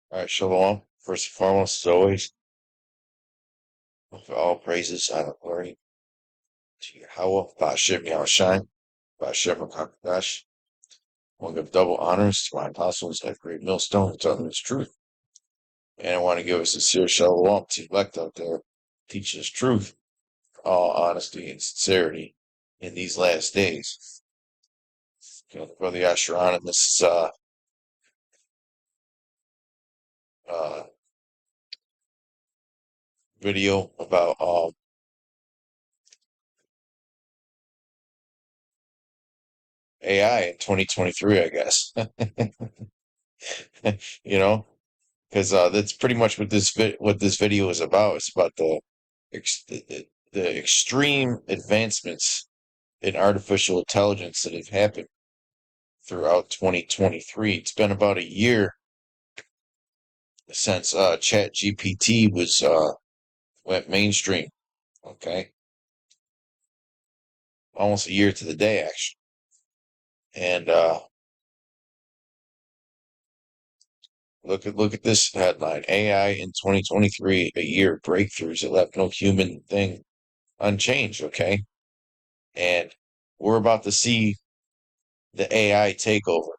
All right, Shalom. First and foremost, as always, for all praises, honor, and glory to YAHAWAH, HASHAM, YAHAWASHI, HASHAM, HaKadosh. I want to give double honors to my apostles at Great Millstone who taught me this truth. And I want to give a sincere shalom to elect out there, teaching us truth, all honesty and sincerity in these last days. Brother Yasharan, and this video about AI in 2023, I guess. You know, because that's pretty much what this video is about. It's about the extreme advancements in artificial intelligence that have happened throughout 2023. It's been about a year since Chat GPT was went mainstream. Okay, almost a year to the day actually, and look at this headline: AI in 2023, a year of breakthroughs that left no human thing unchanged. Okay, and we're about to see the AI takeover.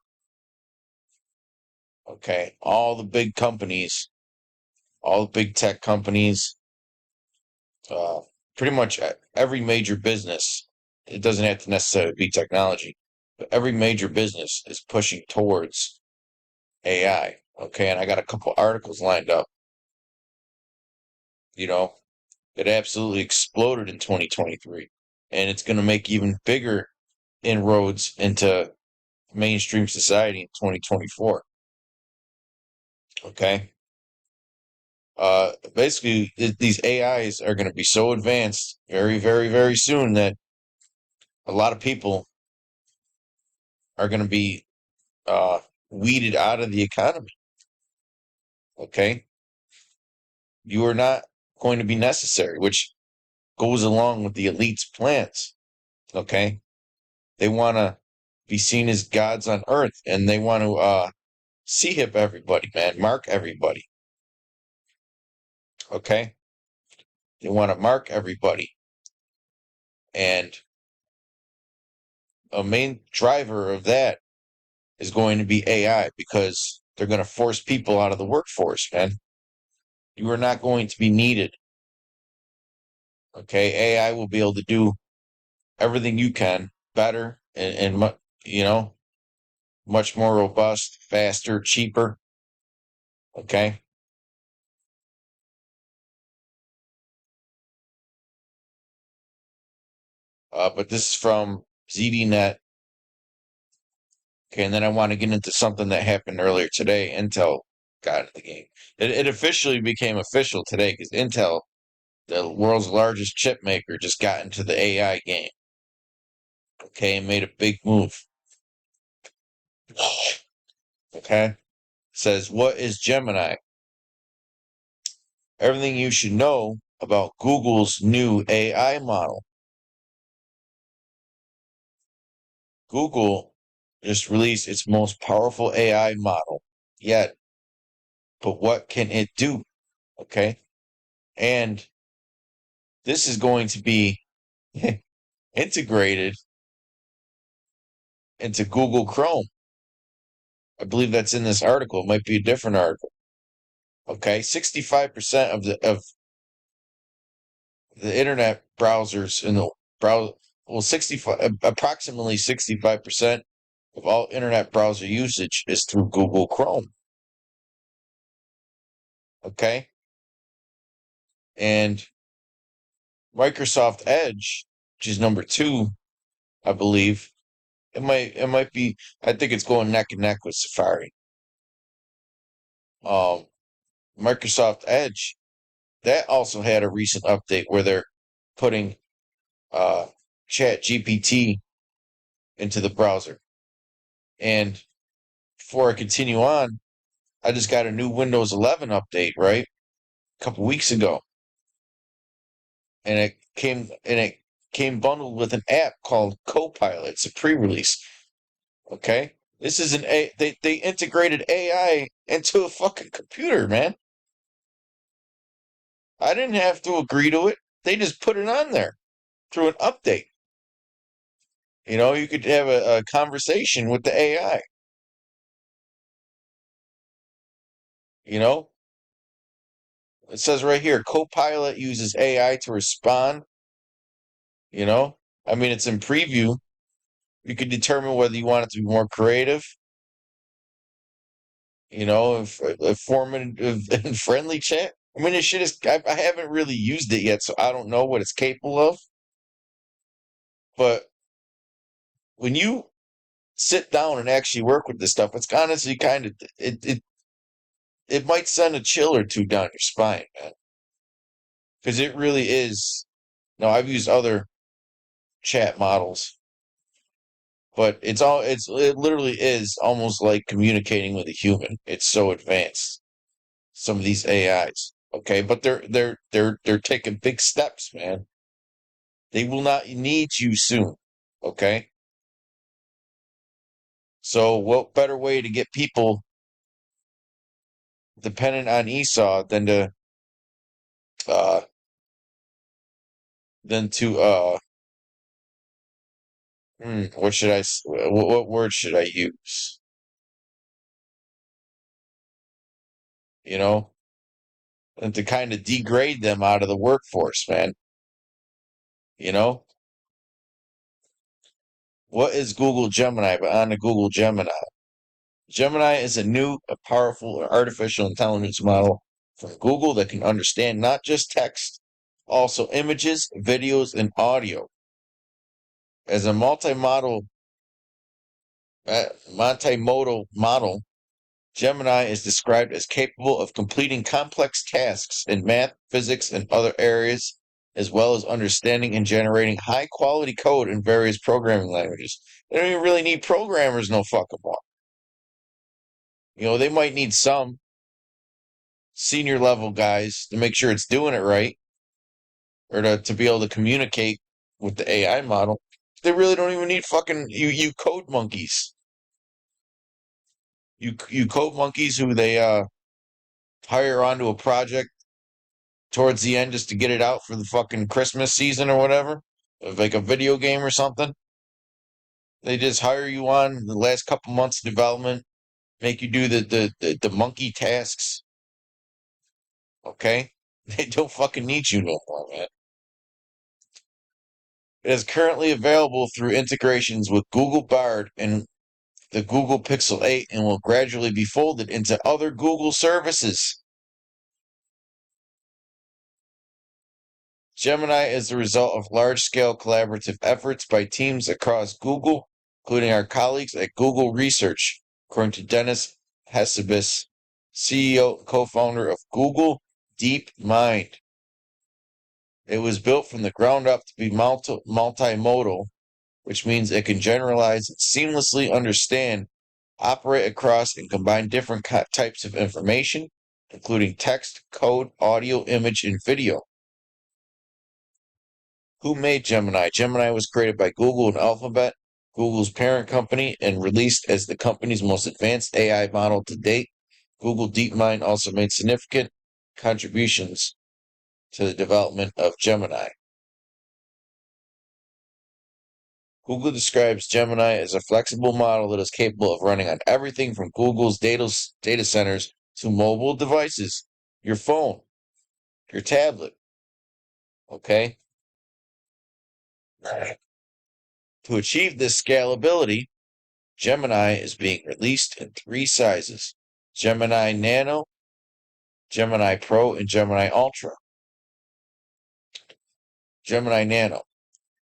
Okay, all the big companies, all the big tech companies, uh, pretty much every major business. It doesn't have to necessarily be technology, but every major business is pushing towards AI. Okay, and I got a couple articles lined up. You know, it absolutely exploded in 2023, and it's going to make even bigger inroads into mainstream society in 2024. Okay. Basically, these AIs are going to be so advanced very, very, very soon that a lot of people are going to be weeded out of the economy. Okay. You are not going to be necessary, which goes along with the elite's plans. Okay. They want to be seen as gods on earth, and they want to see-hip everybody, man, mark everybody. Okay. They want to mark everybody. And a main driver of that is going to be AI, because they're going to force people out of the workforce, man. You are not going to be needed. Okay. AI will be able to do everything you can better and much more robust, faster, cheaper. Okay. But this is from ZDNet. Okay, and then I want to get into something that happened earlier today. Intel got into the game. It officially became official today because Intel, the world's largest chip maker, just got into the AI game. Okay, and made a big move. Okay, says, what is Gemini? Everything you should know about Google's new AI model. Google just released its most powerful AI model yet. But what can it do? Okay. And this is going to be integrated into Google Chrome. I believe that's in this article. It might be a different article. Okay. 65% of the internet browsers in the browser, well, approximately 65% of all internet browser usage is through Google Chrome. Okay. And Microsoft Edge, which is number 2, I believe. It might be, I think it's going neck and neck with Safari. Microsoft Edge, that also had a recent update where they're putting Chat GPT into the browser. And before I continue on, I just got a new Windows 11 update, right? A couple weeks ago. And it came bundled with an app called Copilot. It's a pre-release. Okay? This is they integrated AI into a fucking computer, man. I didn't have to agree to it. They just put it on there through an update. You could have a conversation with the AI. You know, it says right here, Copilot uses AI to respond. You know, I mean, it's in preview. You could determine whether you want it to be more creative, informative and friendly chat. I mean, this shit is, I haven't really used it yet, so I don't know what it's capable of. But when you sit down and actually work with this stuff, it's honestly kind of, it might send a chill or two down your spine, man. Because it really is. Now, I've used other chat models, but it literally is almost like communicating with a human. It's so advanced. Some of these AIs. Okay, but they're taking big steps, man. They will not need you soon. Okay? So what better way to get people dependent on Esau uh than to what should what word should I use? You know, and to kind of degrade them out of the workforce, man. You know, what is Google Gemini? But on to Google Gemini. Gemini is a new, powerful artificial intelligence model from Google that can understand not just text, also images, videos, and audio. As a multimodal model, Gemini is described as capable of completing complex tasks in math, physics, and other areas, as well as understanding and generating high-quality code in various programming languages. They don't even really need programmers no fucking more. They might need some senior level guys to make sure it's doing it right or to be able to communicate with the AI model. They really don't even need fucking you code monkeys. You code monkeys who they hire onto a project towards the end just to get it out for the fucking Christmas season or whatever, like a video game or something. They just hire you on the last couple months of development, make you do the monkey tasks. Okay? They don't fucking need you no more, man. It is currently available through integrations with Google Bard and the Google Pixel 8 and will gradually be folded into other Google services. Gemini is the result of large-scale collaborative efforts by teams across Google, including our colleagues at Google Research, according to Dennis Hassabis, CEO and co-founder of Google DeepMind. It was built from the ground up to be multimodal, which means it can generalize and seamlessly understand, operate across, and combine different types of information, including text, code, audio, image, and video. Who made Gemini? Gemini was created by Google and Alphabet, Google's parent company, and released as the company's most advanced AI model to date. Google DeepMind also made significant contributions to the development of Gemini. Google describes Gemini as a flexible model that is capable of running on everything from Google's data centers to mobile devices, your phone, your tablet. Okay? To achieve this scalability, Gemini is being released in 3 sizes: Gemini Nano, Gemini Pro, and Gemini Ultra. Gemini Nano.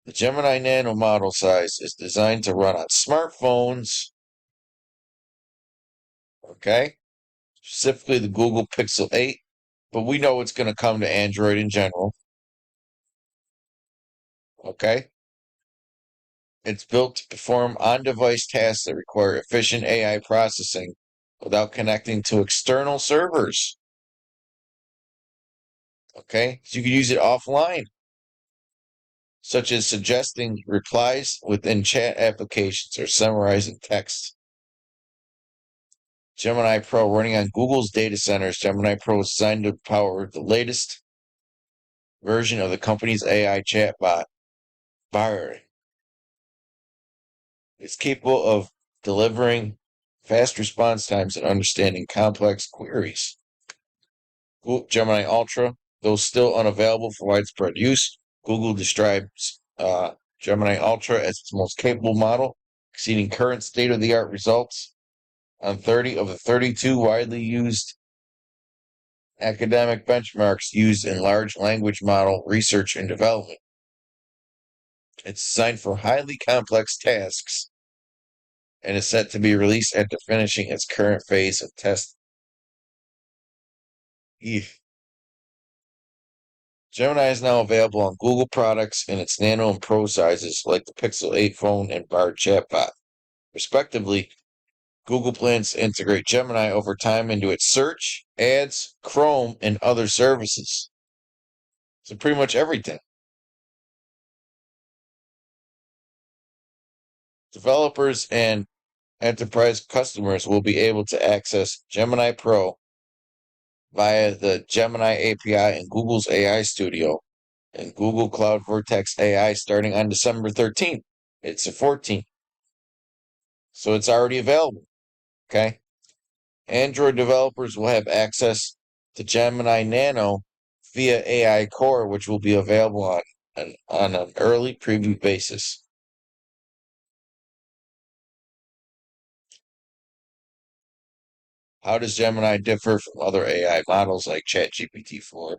The Gemini Nano model size is designed to run on smartphones, okay? Specifically the Google Pixel 8, but we know it's going to come to Android in general, okay? It's built to perform on-device tasks that require efficient AI processing without connecting to external servers. Okay, so you can use it offline, such as suggesting replies within chat applications or summarizing text. Gemini Pro running on Google's data centers. Gemini Pro is designed to power the latest version of the company's AI chatbot, Bard. It's capable of delivering fast response times and understanding complex queries. Google Gemini Ultra, though still unavailable for widespread use, Google describes Gemini Ultra as its most capable model, exceeding current state-of-the-art results on 30 of the 32 widely used academic benchmarks used in large language model research and development. It's designed for highly complex tasks and is set to be released after finishing its current phase of testing. Gemini is now available on Google products in its Nano and Pro sizes like the Pixel 8 phone and Bard chatbot. Respectively, Google plans to integrate Gemini over time into its search, ads, Chrome, and other services. So pretty much everything. Developers and enterprise customers will be able to access Gemini Pro via the Gemini API in Google's AI Studio and Google Cloud Vertex AI starting on December 13th. It's the 14th. So it's already available. Okay. Android developers will have access to Gemini Nano via AI Core, which will be available on an early preview basis. How does Gemini differ from other AI models like ChatGPT-4?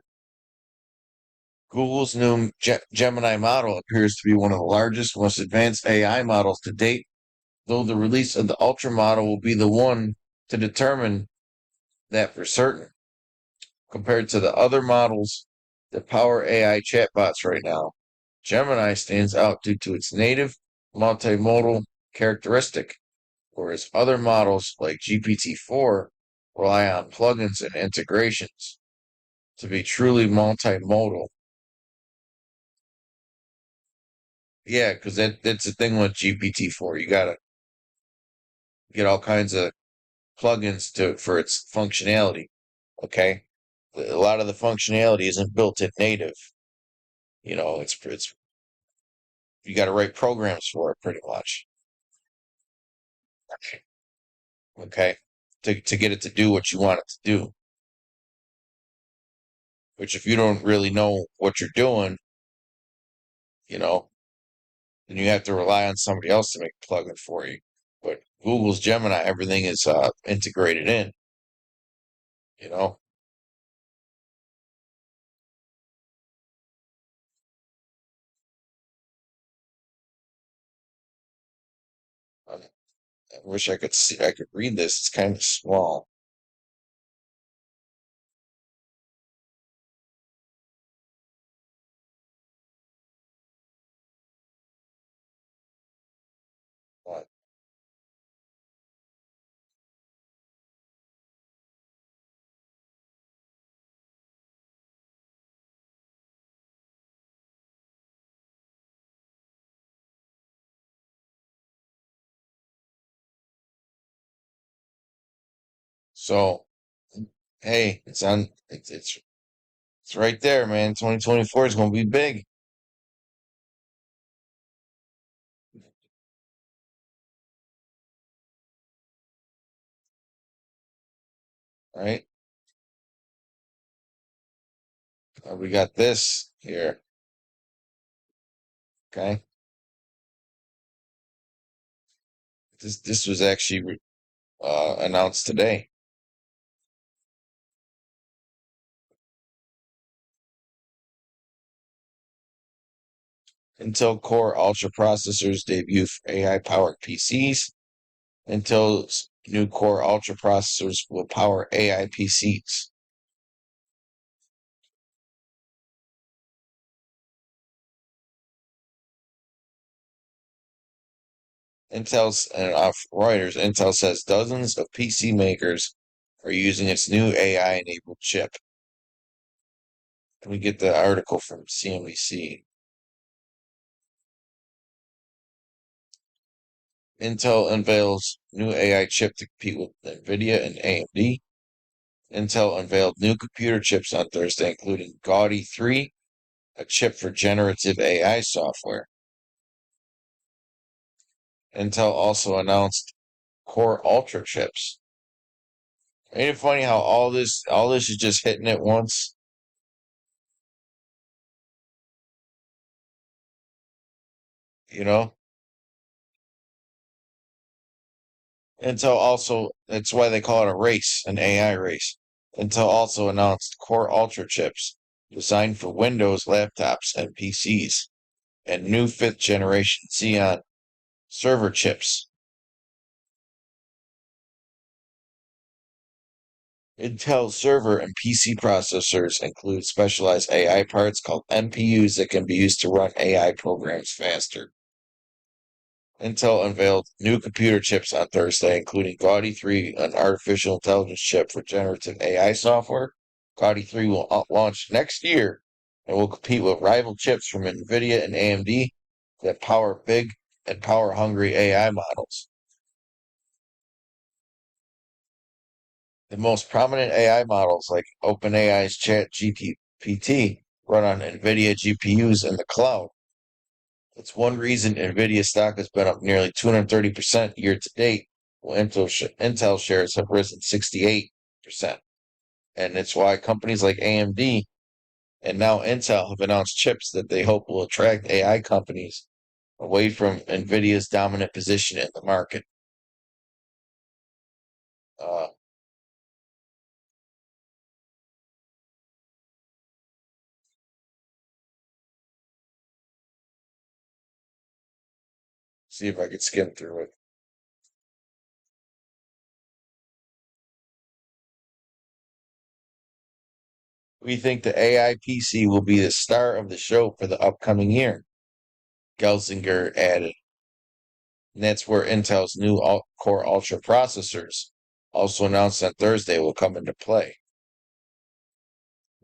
Google's new Gemini model appears to be one of the largest, most advanced AI models to date, though the release of the Ultra model will be the one to determine that for certain. Compared to the other models that power AI chatbots right now, Gemini stands out due to its native multimodal characteristic, whereas other models like GPT-4 rely on plugins and integrations to be truly multimodal. Yeah, because that's the thing with GPT-4. You gotta get all kinds of plugins for its functionality. Okay, a lot of the functionality isn't built in native. You know, it's you got to write programs for it pretty much. Okay, to get it to do what you want it to do. Which if you don't really know what you're doing, you know, then you have to rely on somebody else to make a plugin for you. But Google's Gemini, everything is integrated in. You know, I wish I could see, I could read this. It's kind of small. But, so, hey, it's right there, man. 2024 is going to be big, right? We got this here, okay? This was actually announced today. Intel Core Ultra processors debut for AI-powered PCs. Intel's new Core Ultra processors will power AI PCs. Intel's and Reuters, Intel says dozens of PC makers are using its new AI-enabled chip. Let me get the article from CNBC. Intel unveils new AI chip to compete with NVIDIA and AMD. Intel unveiled new computer chips on Thursday, including Gaudi 3, a chip for generative AI software. Intel also announced Core Ultra chips. Ain't it funny how all this is just hitting at once? You know? Intel also, that's why they call it a race, an AI race. Intel also announced Core Ultra chips designed for Windows laptops and PCs, and new fifth generation Xeon server chips. Intel server and PC processors include specialized AI parts called NPUs that can be used to run AI programs faster. Intel unveiled new computer chips on Thursday, including Gaudi 3, an artificial intelligence chip for generative AI software. Gaudi 3 will launch next year and will compete with rival chips from NVIDIA and AMD that power big and power-hungry AI models. The most prominent AI models, like OpenAI's ChatGPT, run on NVIDIA GPUs in the cloud. It's one reason NVIDIA stock has been up nearly 230% year to date, while Intel shares have risen 68%. And it's why companies like AMD and now Intel have announced chips that they hope will attract AI companies away from NVIDIA's dominant position in the market. Uh, see if I could skim through it. We think the AI PC will be the star of the show for the upcoming year, Gelsinger added. And that's where Intel's new Core Ultra processors, also announced on Thursday, will come into play.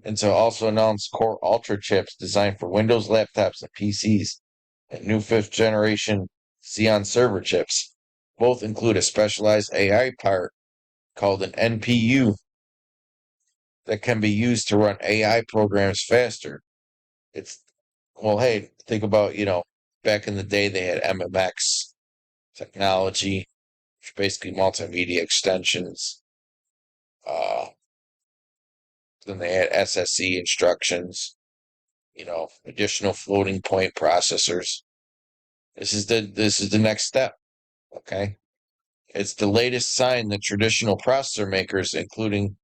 Intel also announced Core Ultra chips designed for Windows laptops and PCs, and new fifth generation Xeon server chips. Both include a specialized AI part called an NPU that can be used to run AI programs faster. It's, well, hey, think about, back in the day they had MMX technology, which basically multimedia extensions. Uh, then they had SSE instructions, additional floating point processors. This is the next step. Okay. It's the latest sign that traditional processor makers, including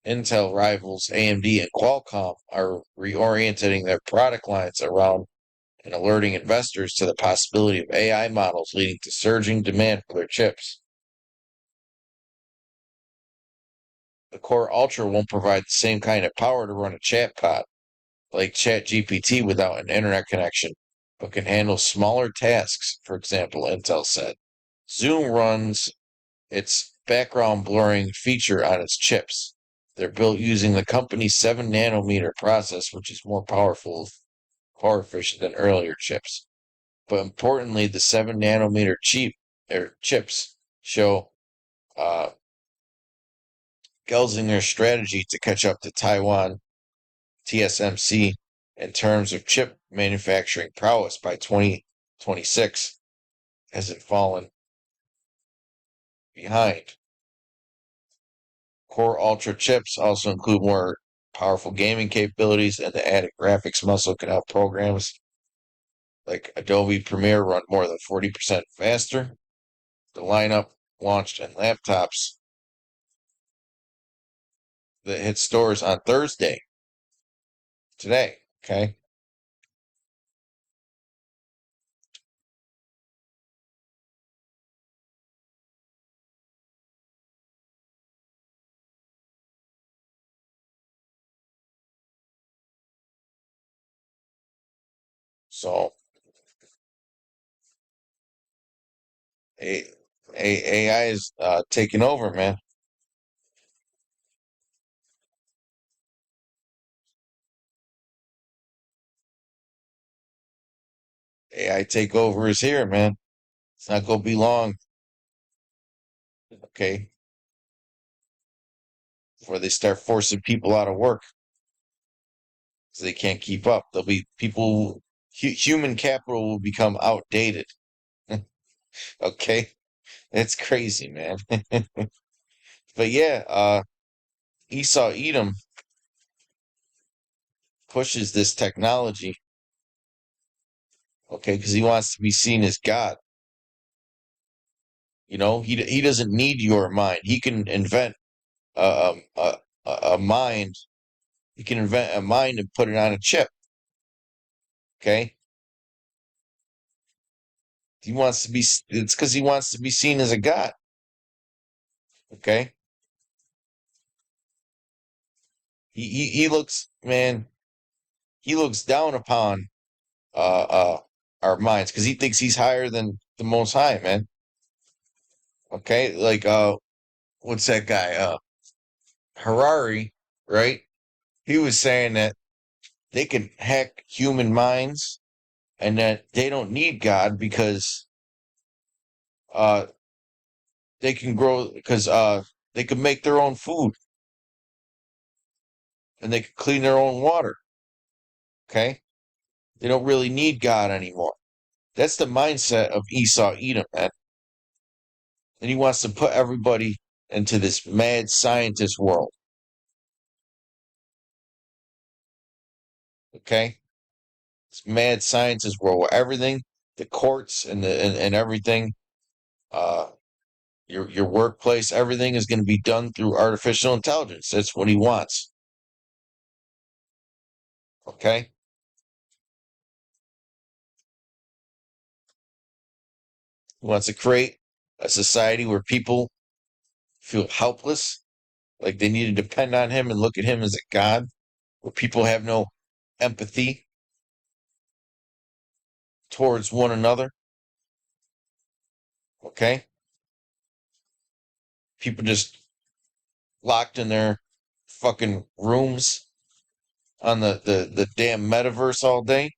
Intel rivals AMD and Qualcomm, are reorienting their product lines around and alerting investors to the possibility of AI models leading to surging demand for their chips. The Core Ultra won't provide the same kind of power to run a chatbot like ChatGPT without an internet connection, but can handle smaller tasks, for example, Intel said. Zoom runs its background blurring feature on its chips. They're built using the company's 7 nanometer process, which is more power efficient than earlier chips. But importantly, the 7 nanometer chips show uh, Gelsinger's strategy to catch up to Taiwan TSMC in terms of chip manufacturing prowess by 2026 hasn't fallen behind. Core Ultra chips also include more powerful gaming capabilities, and the added graphics muscle can help programs like Adobe Premiere run more than 40% faster. The lineup launched in laptops that hit stores on Thursday, today. Okay. So A, AI is taking over, man. AI takeover is here, man. It's not gonna be long. Okay, before they start forcing people out of work because they can't keep up. There'll be people. Human capital will become outdated. Okay, it's crazy, man. But yeah, Esau Edom pushes this technology, okay, because he wants to be seen as God. You know, he doesn't need your mind. He can invent a, a mind. He can invent a mind and put it on a chip. Okay, he wants to be. It's because he wants to be seen as a god. Okay, he looks, man. He looks down upon our minds because he thinks he's higher than the Most High, man. Okay, like what's that guy? Harari, right? He was saying that they can hack human minds and that they don't need God because uh they can grow because they can make their own food and they can clean their own water. Okay, they don't really need God anymore. That's the mindset of Esau Edom, man. And he wants to put everybody into this mad scientist world. Okay, this mad scientist world where everything, the courts and and everything, uh, your workplace, everything is going to be done through artificial intelligence. That's what he wants. Okay, he wants to create a society where people feel helpless, like they need to depend on him and look at him as a god, where people have no empathy towards one another. Okay, people just locked in their fucking rooms on the damn metaverse all day.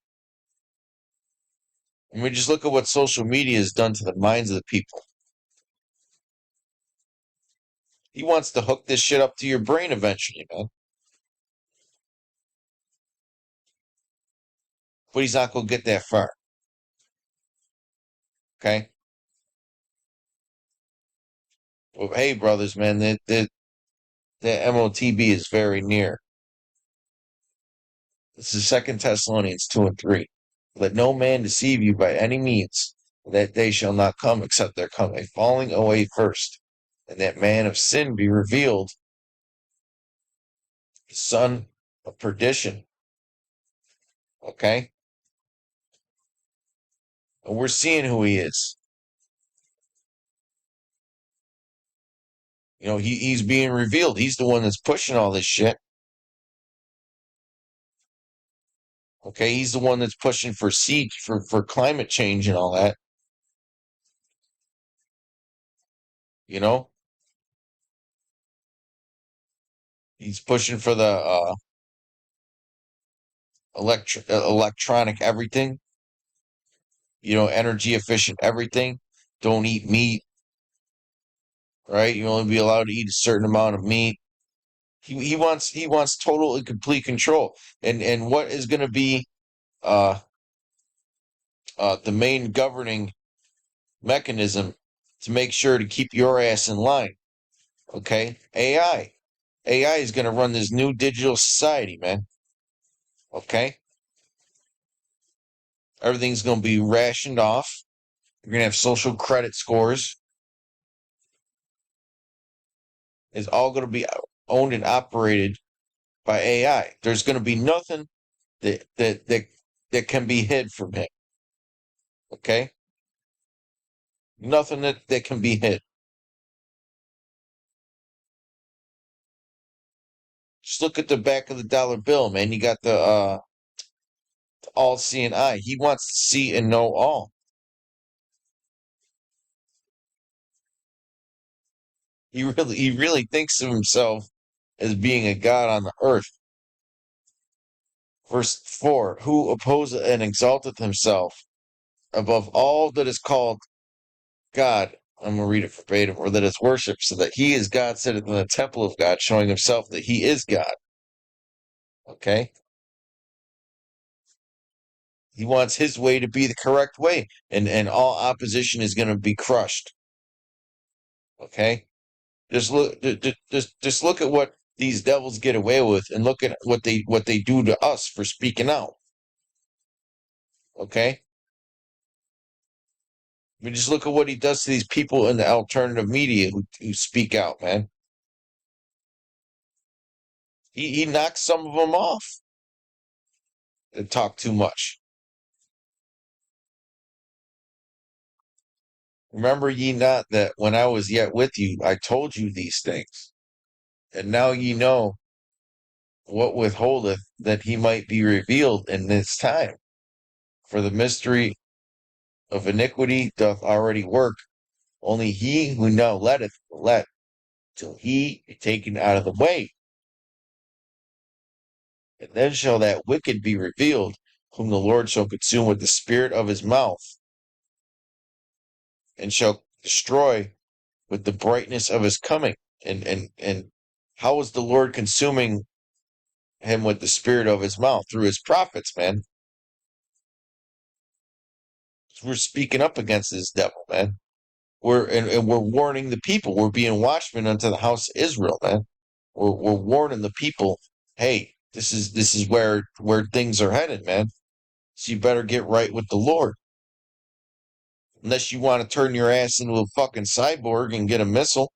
I mean, just look at what social media has done to the minds of the people. He wants to hook this shit up to your brain eventually, man. But he's not going to get that far. Okay? Well, hey, brothers, man, that Motb is very near. This is 2 Thessalonians 2 and 3. Let no man deceive you by any means, that day shall not come except there come a falling away first, and that man of sin be revealed, the son of perdition. Okay? And we're seeing who he is. You know, he's being revealed. He's the one that's pushing all this shit. Okay, he's the one that's pushing for for climate change and all that. You know, he's pushing for the electronic everything. You know, energy efficient everything. Don't eat meat, right? You only be allowed to eat a certain amount of meat. He wants total and complete control. And what is going to be uh the main governing mechanism to make sure to keep your ass in line? Okay, AI. AI is going to run this new digital society, man. Okay, everything's going to be rationed off. You're going to have social credit scores. It's all going to be owned and operated by AI. There's going to be nothing that can be hid from him. Okay, nothing that can be hid. Just look at the back of the dollar bill, man. You got the all-seeing eye. He wants to see and know all. He really thinks of himself as being a god on the earth. Verse 4, who opposeth and exalteth himself above all that is called God I'm going to read it verbatim, or that is worship, so that he is God, sitteth in the temple of God, showing himself that he is God. Okay? He wants his way to be the correct way, and all opposition is going to be crushed. Okay? Just look at what these devils get away with, and look at what they do to us for speaking out. Okay? I mean, just look at what he does to these people in the alternative media who speak out, man. He knocks some of them off that talk too much. Remember ye not that when I was yet with you, I told you these things, and now ye know what withholdeth that he might be revealed in this time. For the mystery of iniquity doth already work. Only he who now letteth will let till he be taken out of the way. And then shall that wicked be revealed, whom the Lord shall consume with the spirit of his mouth, and shall destroy with the brightness of his coming. And how is the Lord consuming him with the spirit of his mouth? Through his prophets, man. We're speaking up against this devil, man. And we're warning the people. We're being watchmen unto the house of Israel, man. We're warning the people, hey, this is where things are headed, man. So you better get right with the Lord. Unless you want to turn your ass into a fucking cyborg and get a missile.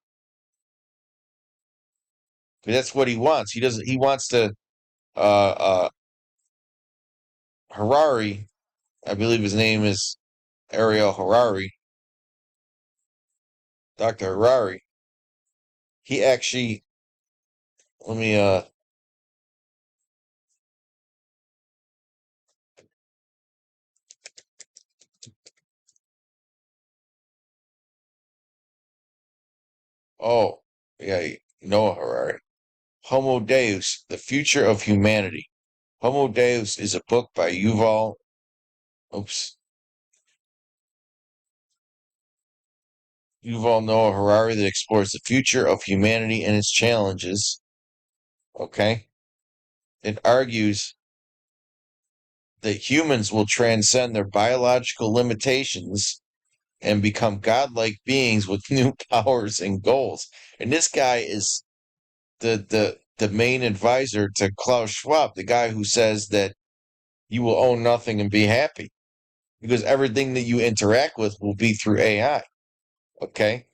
That's what he wants. He wants to Harari, I believe his name is Ariel Harari, Dr. Harari. He actually, let me oh, yeah, Noah Harari. Homo Deus, The Future of Humanity. Homo Deus is a book by Yuval Noah Harari that explores the future of humanity and its challenges. Okay? It argues that humans will transcend their biological limitations and become godlike beings with new powers and goals. And this guy is the main advisor to Klaus Schwab, the guy who says that you will own nothing and be happy because everything that you interact with will be through AI. Okay?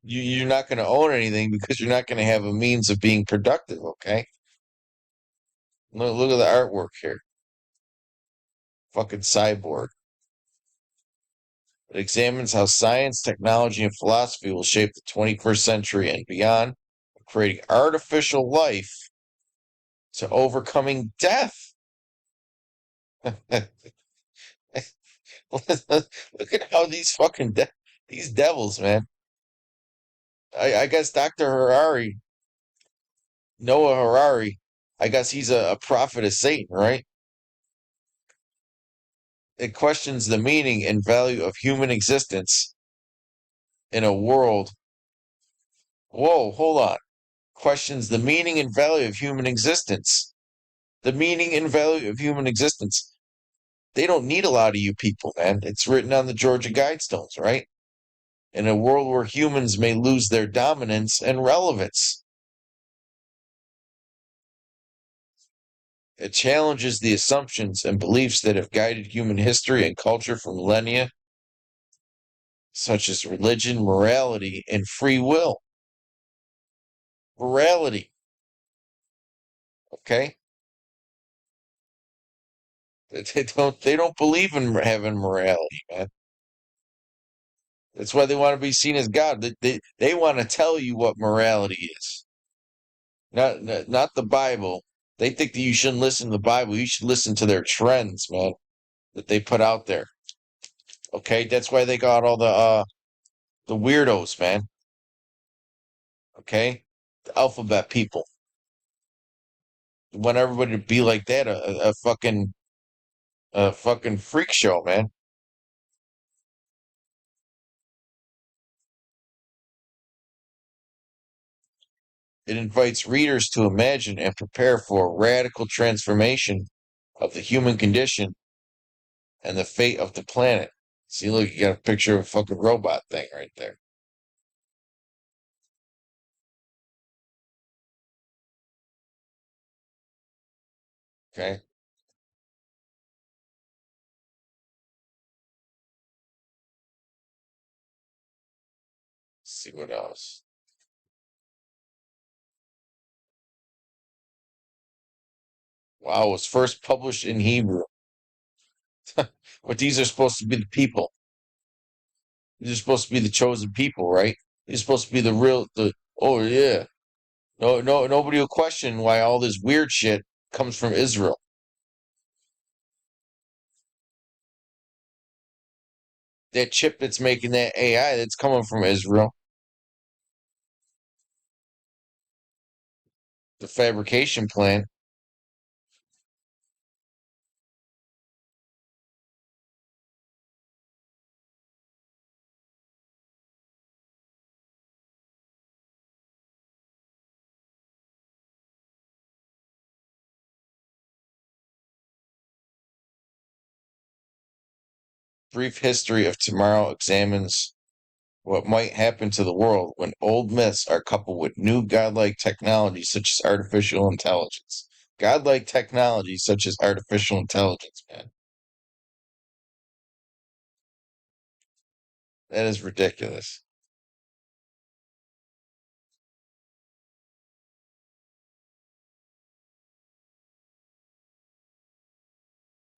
You're not going to own anything because you're not going to have a means of being productive. Okay? Look at the artwork here. Fucking cyborg. It examines how science, technology, and philosophy will shape the 21st century and beyond, creating artificial life to overcoming death. Look at how these fucking these devils, man. I guess Dr. Harari, Noah Harari, I guess he's a prophet of Satan, right? It questions the meaning and value of human existence in a world. Whoa, hold on. Questions the meaning and value of human existence. The meaning and value of human existence. They don't need a lot of you people, man. It's written on the Georgia Guidestones, right? In a world where humans may lose their dominance and relevance. It challenges the assumptions and beliefs that have guided human history and culture for millennia, such as religion, morality, and free will. Morality, okay? They don't believe in having morality, man. That's why they want to be seen as God. They want to tell you what morality is. Not the Bible. They think that you shouldn't listen to the Bible. You should listen to their trends, man, that they put out there. Okay, that's why they got all the weirdos, man. Okay, the alphabet people. They want everybody to be like that, a fucking freak show, man. It invites readers to imagine and prepare for a radical transformation of the human condition and the fate of the planet. See, look, you got a picture of a fucking robot thing right there. Okay. Let's see what else. Wow, it was first published in Hebrew. But these are supposed to be the people. These are supposed to be the chosen people, right? These are supposed to be the oh yeah. No, nobody will question why all this weird shit comes from Israel. That chip that's making that AI that's coming from Israel, the fabrication plant, brief history of tomorrow examines what might happen to the world when old myths are coupled with new godlike technology such as artificial intelligence. Godlike technology such as artificial intelligence, man. That is ridiculous.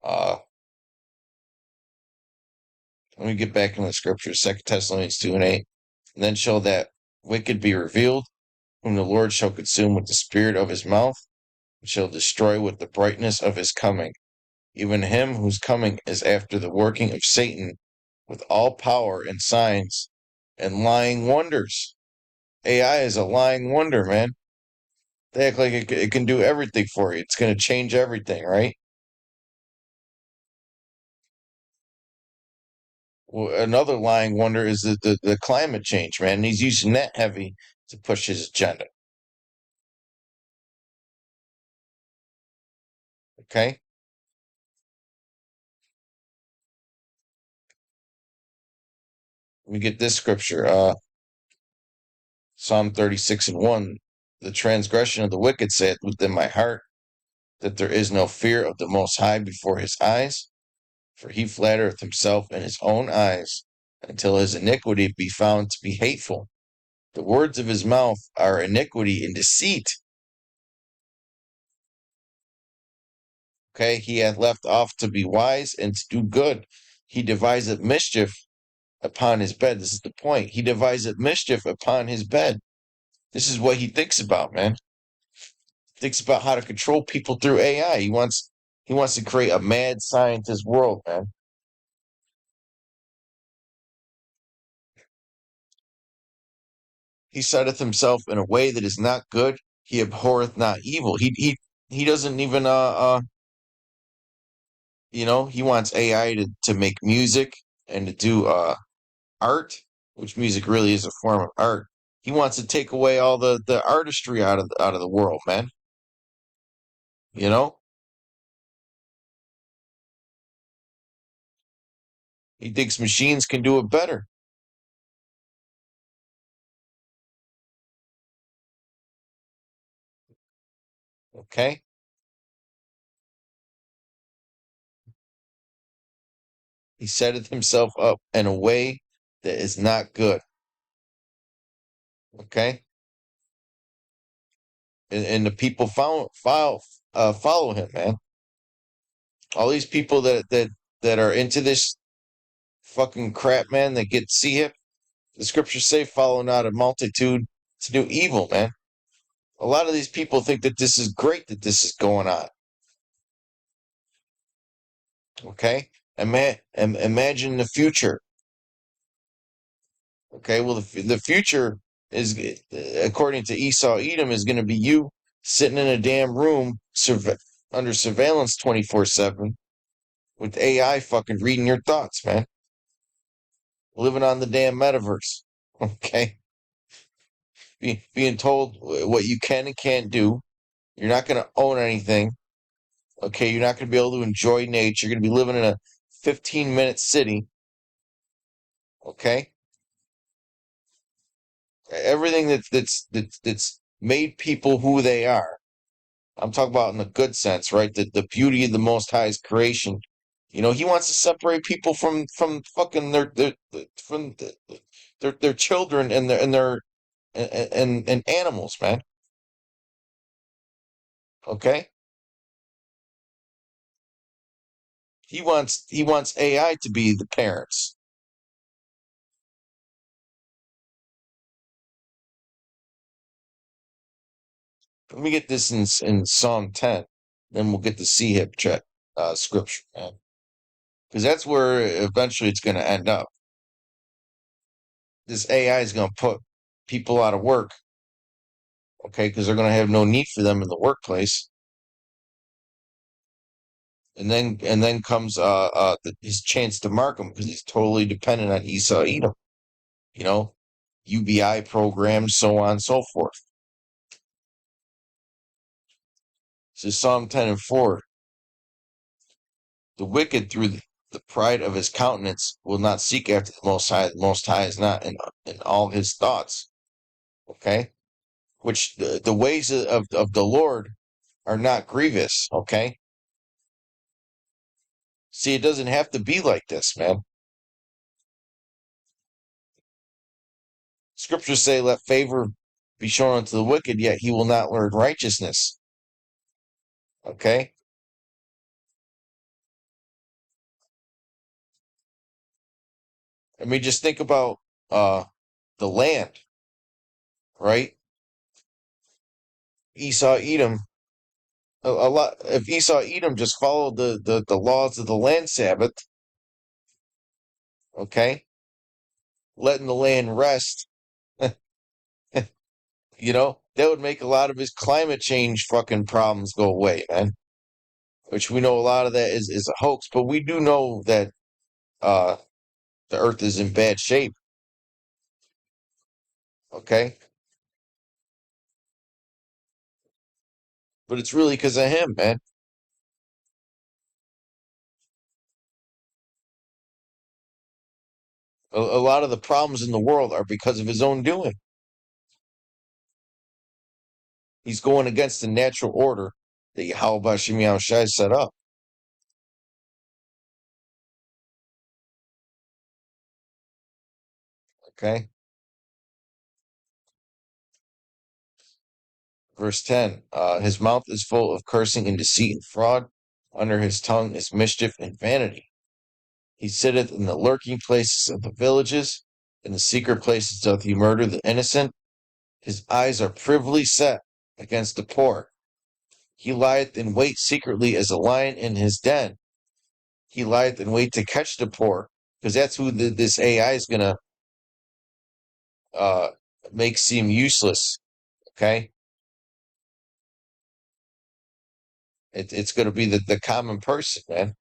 Uh, Let me get back in the scripture, 2 Thessalonians 2 and 8. And then shall that wicked be revealed, whom the Lord shall consume with the spirit of his mouth, and shall destroy with the brightness of his coming, even him whose coming is after the working of Satan, with all power and signs and lying wonders. AI is a lying wonder, man. They act like it can do everything for you. It's going to change everything, right? Well, another lying wonder is the climate change, man. And he's using that heavy to push his agenda. Okay? Let me get this scripture. Psalm 36 and 1. The transgression of the wicked saith within my heart that there is no fear of the Most High before his eyes, for he flattereth himself in his own eyes until his iniquity be found to be hateful. The words of his mouth are iniquity and deceit. Okay, he hath left off to be wise and to do good. He deviseth mischief upon his bed. This is the point. He deviseth mischief upon his bed. This is what he thinks about, man. Thinks about how to control people through AI. He wants to create a mad scientist world, man. He setteth himself in a way that is not good. He abhorreth not evil. He doesn't even he wants AI to make music and to do art, which music really is a form of art. He wants to take away all the artistry out of the world, man. You know? He thinks machines can do it better. Okay? He setteth himself up in a way that is not good. Okay? And the people follow him, man. All these people that are into this fucking crap, man, that get see it. The scriptures say, follow not a multitude to do evil, man. A lot of these people think that this is great that this is going on. Okay? Imagine the future. Okay, well, the future is, according to Esau Edom, is going to be you sitting in a damn room under surveillance 24/7 with AI fucking reading your thoughts, man. Living on the damn metaverse. Okay? being told what you can and can't do. You're not going to own anything. Okay, you're not going to be able to enjoy nature. You're going to be living in a 15-minute city. Okay, everything that's made people who they are. I'm talking about in the good sense, right? The beauty of the Most High's creation. He wants to separate people from fucking their children and animals, man. Okay, he wants AI to be the parents. Let me get this in Psalm 10, then we'll get the C-hip check scripture, man, because that's where eventually it's going to end up. This AI is going to put people out of work, okay, because they're going to have no need for them in the workplace. And then comes his chance to mark him because he's totally dependent on Esau Edom, you know, UBI programs, so on and so forth. So Psalm 10 and 4, the wicked through the pride of his countenance will not seek after the Most High. The Most High is not in all his thoughts. Okay, which the ways of the Lord are not grievous. Okay, see, it doesn't have to be like this, man. Scriptures say, "Let favor be shown unto the wicked, yet he will not learn righteousness." Okay, I mean, just think about the land, right? Esau Edom. A lot. If Esau Edom just followed the laws of the land Sabbath, okay, letting the land rest, that would make a lot of his climate change fucking problems go away, man. Which we know a lot of that is a hoax, but we do know that uh the earth is in bad shape, okay? But it's really because of him, man. A lot of the problems in the world are because of his own doing. He's going against the natural order that YAHAWASHI set up. Okay? Verse 10, his mouth is full of cursing and deceit and fraud. Under his tongue is mischief and vanity. He sitteth in the lurking places of the villages. In the secret places doth he murder the innocent. His eyes are privily set against the poor. He lieth in wait secretly as a lion in his den. He lieth in wait to catch the poor, because that's who this AI is going to uh, make seem useless. Okay? It's going to be the common person, man.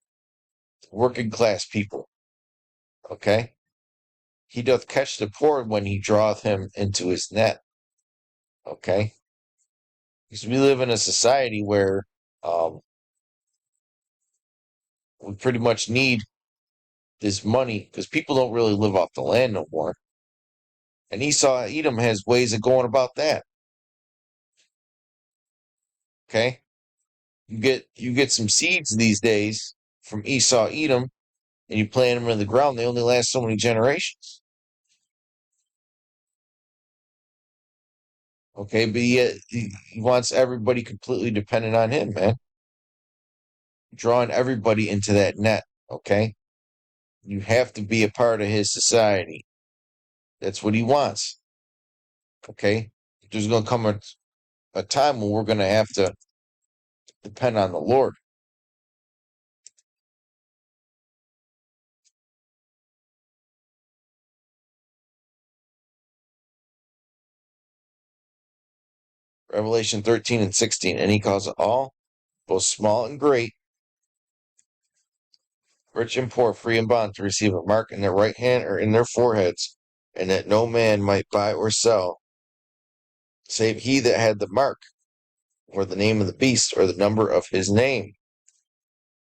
Working class people. Okay? He doth catch the poor when he draweth him into his net. Okay? Because we live in a society where um, we pretty much need this money because people don't really live off the land no more. And Esau Edom has ways of going about that. Okay? You get some seeds these days from Esau Edom and you plant them in the ground, they only last so many generations. Okay, but yet he wants everybody completely dependent on him, man. Drawing everybody into that net, okay? You have to be a part of his society. That's what he wants. Okay? There's going to come a time when we're going to have to depend on the Lord. Revelation 13 and 16. And he calls it all, both small and great, rich and poor, free and bond, to receive a mark in their right hand or in their foreheads, and that no man might buy or sell save he that had the mark, or the name of the beast, or the number of his name.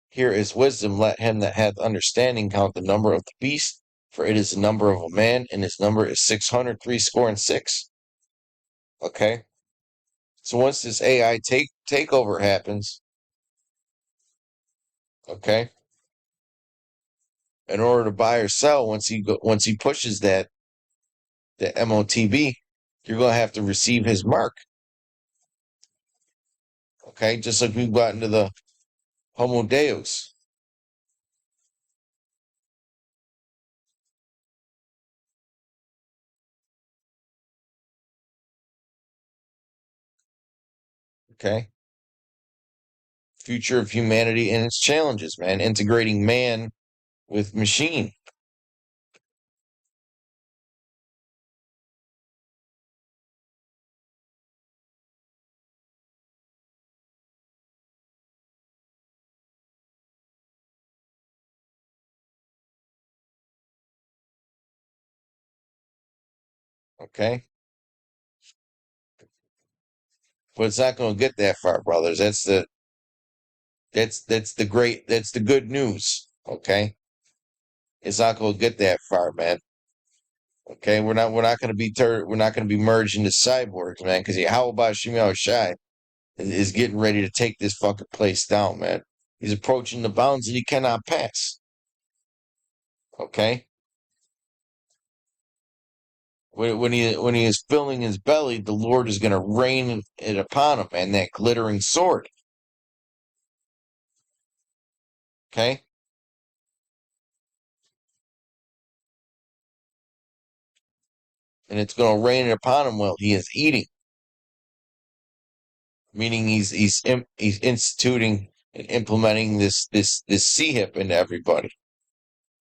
Here is wisdom. Let him that hath understanding count the number of the beast, for it is the number of a man, and his number is 666. Okay? So once this AI takeover happens, okay, in order to buy or sell, once he pushes that Motb, you're gonna have to receive his mark. Okay, just like we got into the Homo Deus. Okay. Future of humanity and its challenges, man. Integrating man with machine. Okay. But it's not gonna get that far, brothers. That's the good news. Okay. It's not gonna get that far, man. Okay, we're not gonna be merged into cyborgs, man, because YAHAWASHI is getting ready to take this fucking place down, man. He's approaching the bounds that he cannot pass. Okay? When he is filling his belly, the Lord is gonna rain it upon him, and that glittering sword. Okay? And it's gonna rain it upon him while he is eating. Meaning he's instituting and implementing this CHIP into everybody,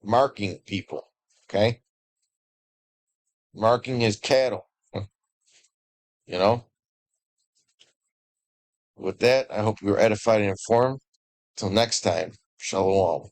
marking people. Okay? Marking his cattle. You know? With that, I hope you were edified and informed. Till next time, shalom.